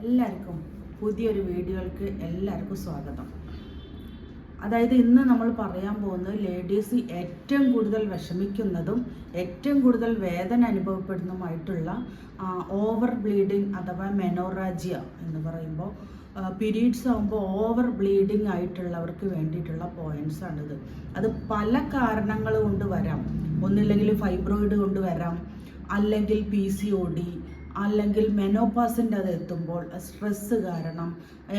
എല്ലാവർക്കും പുതിയൊരു വീഡിയോയിലേക്ക് എല്ലാവർക്കും സ്വാഗതം. അതായത് ഇന്ന് നമ്മൾ പറയാൻ പോകുന്നത് ലേഡീസ് ഏറ്റവും കൂടുതൽ വിഷമിക്കുന്നതും ഏറ്റവും കൂടുതൽ വേദന അനുഭവപ്പെടുന്നതുമായിട്ടുള്ള ഓവർ ബ്ലീഡിങ് അഥവാ മെനോറാജിയ എന്ന് പറയുമ്പോൾ പീരീഡ്സ് ആകുമ്പോൾ ഓവർ ബ്ലീഡിങ് ആയിട്ടുള്ളവർക്ക് വേണ്ടിയിട്ടുള്ള പോയിന്റ്സ് ആണിത്. അത് പല കാരണങ്ങൾ കൊണ്ട് വരാം. ഒന്നില്ലെങ്കിൽ ഫൈബ്രോയിഡ് കൊണ്ട് വരാം, അല്ലെങ്കിൽ PCOD, അല്ലെങ്കിൽ മെനോപാസിൻ്റെ അത് എത്തുമ്പോൾ സ്ട്രെസ്സ് കാരണം,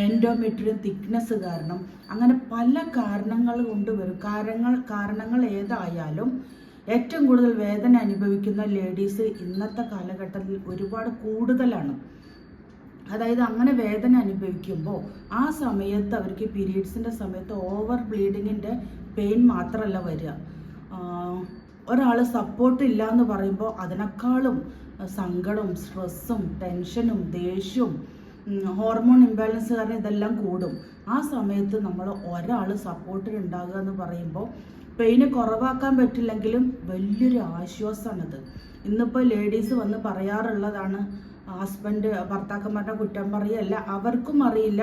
എൻഡോമെട്രിയം തിക്നെസ് കാരണം, അങ്ങനെ പല കാരണങ്ങൾ കൊണ്ടുവരും. കാരണങ്ങൾ ഏതായാലും ഏറ്റവും കൂടുതൽ വേദന അനുഭവിക്കുന്ന ലേഡീസ് ഇന്നത്തെ കാലഘട്ടത്തിൽ ഒരുപാട് കൂടുതലാണ്. അതായത് അങ്ങനെ വേദന അനുഭവിക്കുമ്പോൾ ആ സമയത്ത് അവർക്ക് പീരീഡ്സിൻ്റെ സമയത്ത് ഓവർ ബ്ലീഡിങ്ങിൻ്റെ പെയിൻ മാത്രമല്ല വരിക, ഒരാൾ സപ്പോർട്ട് ഇല്ല എന്ന് പറയുമ്പോൾ അതിനേക്കാളും സങ്കടവും സ്ട്രെസ്സും ടെൻഷനും ദേഷ്യവും ഹോർമോൺ ഇംബാലൻസ് കാരണം ഇതെല്ലാം കൂടും. ആ സമയത്ത് നമ്മൾ ഒരാൾ സപ്പോർട്ടിൽ ഉണ്ടാകുക എന്ന് പറയുമ്പോൾ പെയിന് കുറവാക്കാൻ പറ്റില്ലെങ്കിലും വലിയൊരു ആശ്വാസമാണിത്. ഇന്നിപ്പോൾ ലേഡീസ് വന്ന് പറയാറുള്ളതാണ്, ഭർത്താക്കന്മാരുടെ കുറ്റം പറയല്ല, അവർക്കും അറിയില്ല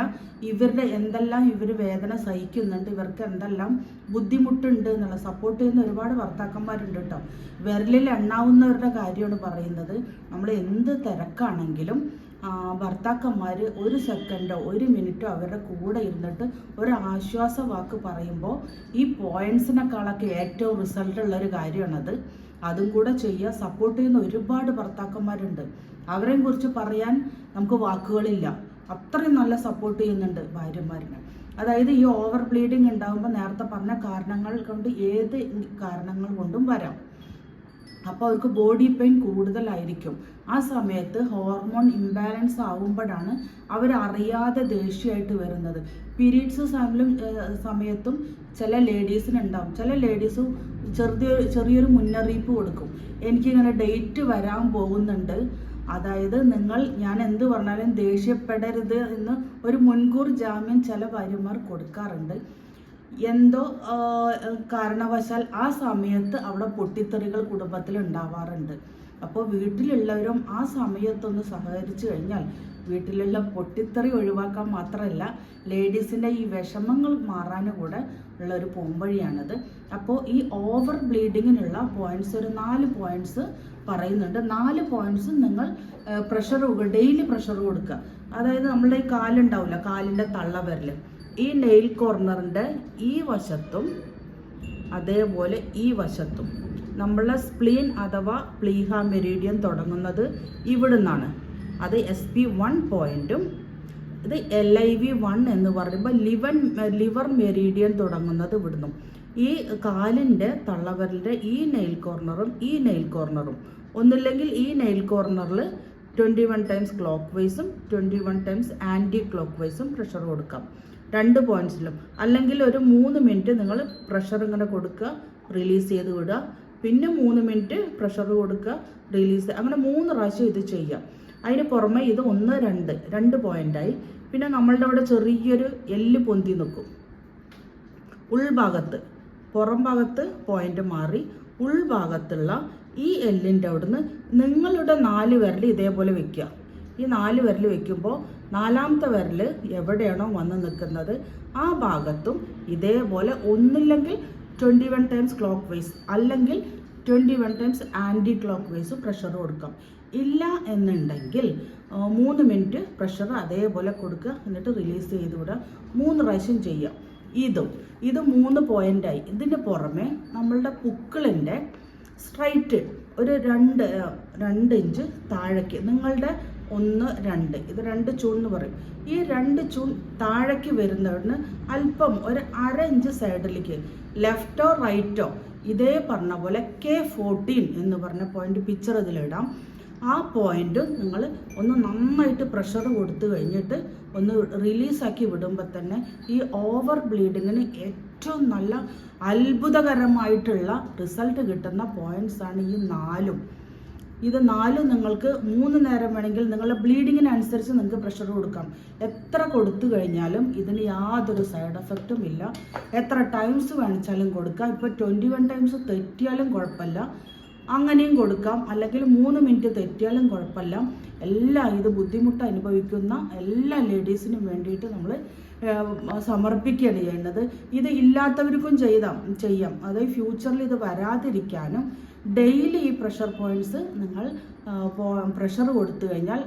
ഇവരുടെ എന്തെല്ലാം ഇവർ വേദന സഹിക്കുന്നുണ്ട്, ഇവർക്ക് എന്തെല്ലാം ബുദ്ധിമുട്ടുണ്ട് എന്നുള്ള. സപ്പോർട്ട് ചെയ്യുന്ന ഒരുപാട് ഭർത്താക്കന്മാരുണ്ട് കേട്ടോ. വിരലിൽ എണ്ണാവുന്നവരുടെ കാര്യമാണ് പറയുന്നത്. നമ്മൾ എന്ത് തിരക്കാണെങ്കിലും ഭർത്താക്കന്മാർ ഒരു സെക്കൻഡോ ഒരു മിനിറ്റോ അവരുടെ കൂടെ ഇരുന്നിട്ട് ഒരു ആശ്വാസ വാക്ക് പറയുമ്പോൾ ഈ പോയിൻറ്റ്സിനേക്കാളൊക്കെ ഏറ്റവും റിസൾട്ടുള്ളൊരു കാര്യമാണത്. അതും കൂടെ ചെയ്യുക. സപ്പോർട്ട് ചെയ്യുന്ന ഒരുപാട് ഭർത്താക്കന്മാരുണ്ട്. അവരെയും കുറിച്ച് പറയാൻ നമുക്ക് വാക്കുകളില്ല. അത്രയും നല്ല സപ്പോർട്ട് ചെയ്യുന്നുണ്ട് ഭാര്യമാരിനെ. അതായത് ഈ ഓവർ ബ്ലീഡിങ് ഉണ്ടാകുമ്പോൾ നേരത്തെ പറഞ്ഞ കാരണങ്ങൾ കൊണ്ട് ഏത് കാരണങ്ങൾ കൊണ്ടും വരാം. അപ്പോൾ അവർക്ക് ബോഡി പെയിൻ കൂടുതലായിരിക്കും. ആ സമയത്ത് ഹോർമോൺ ഇംബാലൻസ് ആകുമ്പോഴാണ് അവരറിയാതെ ദേഷ്യമായിട്ട് വരുന്നത്. പീരീഡ്സ് സമയത്തും ചില ലേഡീസിനുണ്ടാവും. ചില ലേഡീസ് ചെറിയൊരു മുന്നറിയിപ്പ് കൊടുക്കും, എനിക്കിങ്ങനെ ഡേറ്റ് വരാൻ പോകുന്നുണ്ട്, അതായത് ഞാൻ എന്ത് പറഞ്ഞാലും ദേഷ്യപ്പെടരുത് എന്ന് ഒരു മുൻകൂർ ജാമ്യം ചില ഭാര്യമാർ കൊടുക്കാറുണ്ട്. എന്തോ കാരണവശാൽ ആ സമയത്ത് അവിടെ പൊട്ടിത്തെറികൾ കുടുംബത്തിൽ ഉണ്ടാവാറുണ്ട്. അപ്പോൾ വീട്ടിലുള്ളവരും ആ സമയത്തൊന്ന് സഹകരിച്ചു കഴിഞ്ഞാൽ വീട്ടിലുള്ള പൊട്ടിത്തെറി ഒഴിവാക്കാൻ മാത്രമല്ല ലേഡീസിൻ്റെ ഈ വിഷമങ്ങൾ മാറാൻ കൂടെ ഉള്ളൊരു പോംവഴിയാണിത്. അപ്പോൾ ഈ ഓവർ ബ്ലീഡിങ്ങിനുള്ള പോയിന്റ്സ് ഒരു 4 പോയിന്റ്സ് പറയുന്നുണ്ട്. 4 പോയിന്റ്സ് നിങ്ങൾ ഡെയിലി പ്രഷർ കൊടുക്കുക. അതായത് നമ്മളുടെ ഈ കാലുണ്ടാവില്ല, കാലിൻ്റെ തള്ളവിരൽ, ഈ നെയിൽ കോർണറിൻ്റെ ഈ വശത്തും അതേപോലെ ഈ വശത്തും നമ്മളെ സ്പ്ലീൻ അഥവാ പ്ലീഹ മെരീഡിയൻ തുടങ്ങുന്നത് ഇവിടുന്നാണ്. അത് SP1 പോയിന്റും ഇത് LIV1 എന്ന് പറയുമ്പോൾ ലിവർ മെരീഡിയൻ തുടങ്ങുന്നത് ഇവിടുന്നും. ഈ കാലിൻ്റെ തള്ളവിരലിൻ്റെ ഈ നെയിൽ കോർണറും ഒന്നില്ലെങ്കിൽ ഈ നെയിൽ കോർണറിൽ 21 ടൈംസ് ക്ലോക്ക് വൈസും 21 ടൈംസ് ആൻറ്റി ക്ലോക്ക് വൈസും പ്രഷർ കൊടുക്കാം 2 പോയിന്റ്സിലും. അല്ലെങ്കിൽ ഒരു 3 മിനിറ്റ് നിങ്ങൾ പ്രഷർ ഇങ്ങനെ കൊടുക്കുക, റിലീസ് ചെയ്ത് വിടുക, പിന്നെ 3 മിനിറ്റ് പ്രഷർ കൊടുക്കുക, റിലീസ്, അങ്ങനെ 3 പ്രാവശ്യം ഇത് ചെയ്യുക. അതിന് പുറമെ ഇത് 1, 2 പോയിൻ്റായി. പിന്നെ നമ്മളുടെ അവിടെ ചെറിയൊരു എല്ല് പൊന്തി നിൽക്കും ഉൾഭാഗത്ത്. പുറം ഭാഗത്ത് പോയിന്റ് മാറി ഉൾഭാഗത്തുള്ള ഈ എല്ലിൻ്റെ അവിടുന്ന് നിങ്ങളുടെ 4 വിരൽ ഇതേപോലെ വെക്കുക. ഈ 4 വിരൽ വെക്കുമ്പോൾ 4ാമത്തെ വിരൽ എവിടെയാണോ വന്ന് നിൽക്കുന്നത് ആ ഭാഗത്തും ഇതേപോലെ ഒന്നില്ലെങ്കിൽ 21 ടൈംസ് ക്ലോക്ക് വൈസ് അല്ലെങ്കിൽ 21 times anti clock vice pressure കൊടുക്കാം. ഇല്ല എന്നുണ്ടെങ്കിൽ 3 മിനിറ്റ് പ്രഷർ അതേപോലെ കൊടുക്കുക, എന്നിട്ട് റിലീസ് ചെയ്ത് വിടുക. 3 പ്രാവശ്യം ചെയ്യുക. ഇത് 3 പോയിൻ്റായി. ഇതിന് പുറമെ നമ്മളുടെ പുക്കിളിൻ്റെ സ്ട്രൈറ്റ് ഒരു 2 ഇഞ്ച് താഴേക്ക് നിങ്ങളുടെ 1, 2 ഇത് 2 ചൂൺ എന്ന് പറയും. ഈ 2 ചൂൺ താഴേക്ക് വരുന്നവിടുന്ന് അല്പം ഒരു 1/2 ഇഞ്ച് സൈഡിലേക്ക് ലെഫ്റ്റോ റൈറ്റോ ഇതേ പറഞ്ഞ പോലെ K14 എന്ന് പറഞ്ഞ പോയിന്റ് പിക്ചർ ഇതിലിടാം. ആ പോയിന്റ് നിങ്ങൾ ഒന്ന് നന്നായിട്ട് പ്രഷർ കൊടുത്തു കഴിഞ്ഞിട്ട് ഒന്ന് റിലീസാക്കി വിടുമ്പോൾ തന്നെ ഈ ഓവർ ബ്ലീഡിങ്ങിന് ഏറ്റവും നല്ല അത്ഭുതകരമായിട്ടുള്ള റിസൾട്ട് കിട്ടുന്ന പോയിന്റ്സാണ് ഈ 4. ഇത് 4 നിങ്ങൾക്ക് 3 നേരം വേണമെങ്കിൽ നിങ്ങളുടെ ബ്ലീഡിങ്ങിനനുസരിച്ച് നിങ്ങൾക്ക് പ്രഷർ കൊടുക്കാം. എത്ര കൊടുത്തു കഴിഞ്ഞാലും ഇതിന് യാതൊരു സൈഡ് എഫക്റ്റും ഇല്ല. എത്ര ടൈംസ് വേണിച്ചാലും കൊടുക്കാം. ഇപ്പോൾ 21 ടൈംസ് തെറ്റിയാലും കുഴപ്പമില്ല. അങ്ങനെയും കൊടുക്കാം. അല്ലെങ്കിൽ 3 മിനിറ്റ് തെറ്റിയാലും കുഴപ്പമില്ല. ഇത് ബുദ്ധിമുട്ട് അനുഭവിക്കുന്ന എല്ലാ ലേഡീസിനും വേണ്ടിയിട്ട് നമ്മൾ സമർപ്പിക്കുകയാണ് ചെയ്യുന്നത്. ഇത് ഇല്ലാത്തവർക്കും ചെയ്യാം. അതായത് ഫ്യൂച്ചറിൽ ഇത് വരാതിരിക്കാനും ഡെയിലി ഈ പ്രഷർ പോയിൻറ്റ്സ് നിങ്ങൾ പ്രഷർ കൊടുത്തു കഴിഞ്ഞാൽ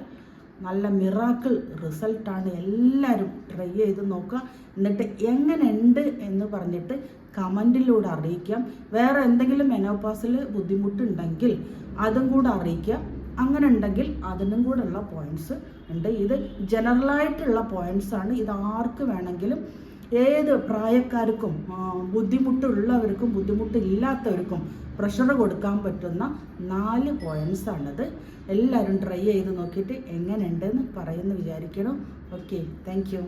നല്ല മിറാക്കിൾ റിസൾട്ടാണ്. എല്ലാവരും ട്രൈ ചെയ്ത് നോക്കുക. എന്നിട്ട് എങ്ങനെയുണ്ട് എന്ന് പറഞ്ഞിട്ട് കമൻറ്റിലൂടെ അറിയിക്കാം. വേറെ എന്തെങ്കിലും മെനോപോസിൽ ബുദ്ധിമുട്ടുണ്ടെങ്കിൽ അതും കൂടെ അറിയിക്കാം. അങ്ങനെ ഉണ്ടെങ്കിൽ അതിനും കൂടെ ഉള്ള പോയിൻറ്റ്സ് ഉണ്ട്. ഇത് ജനറലായിട്ടുള്ള പോയിൻറ്റ്സ് ആണ്. ഇത് ആർക്ക് വേണമെങ്കിലും ഏത് പ്രായക്കാർക്കും ബുദ്ധിമുട്ടുള്ളവർക്കും ബുദ്ധിമുട്ടില്ലാത്തവർക്കും പ്രഷർ കൊടുക്കാൻ പറ്റുന്ന 4 പോയിൻറ്റ്സ് ആണിത്. എല്ലാവരും ട്രൈ ചെയ്ത് നോക്കിയിട്ട് എങ്ങനെയുണ്ടെന്ന് പറയുമെന്ന് വിചാരിക്കണം. Okay, thank you.